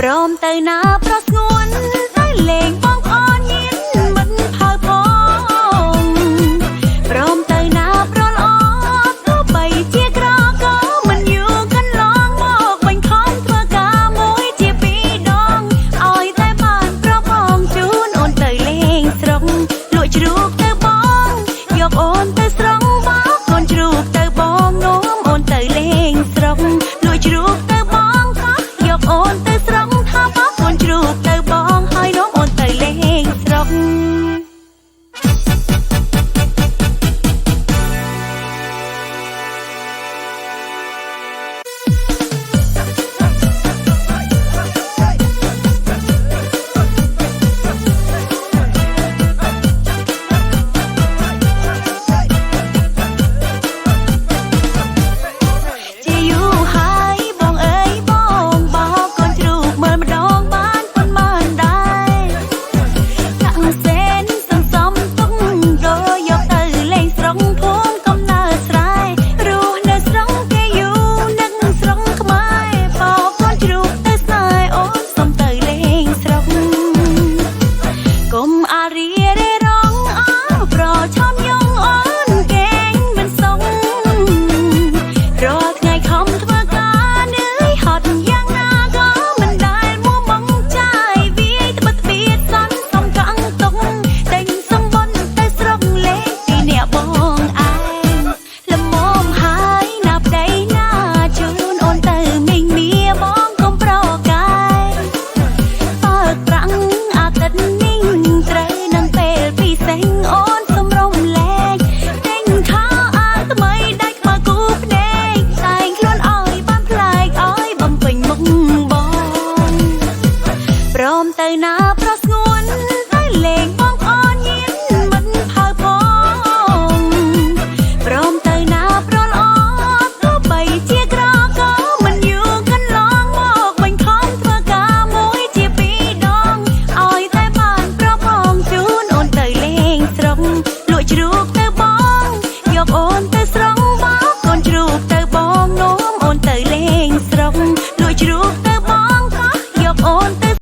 ព្រមទៅណាប្រស្ងួនទៅលេងបងប្អូនញៀនមិនផៅផងព្រមទៅណាប្រល្អទោះបីជាក្រក៏មិនយូរកន្លងមកបាញ់ខំធ្វើការមួយជាពីរដងឲ្យតែបានប្របងជូនអូនទៅលេងស្រុកលក់ជ្រូកទៅបងយកអូនទៅស្រង់បោកកូនជ្រូកទៅបងនោមអូនទៅលេងស្រុកលក់ជ្រូកទៅបងក៏យកអូនទៅស្រង់ថាបោកកូនជ្រូកទៅបងហើយនោមអូនទៅលេងស្រុកព្រមទៅណា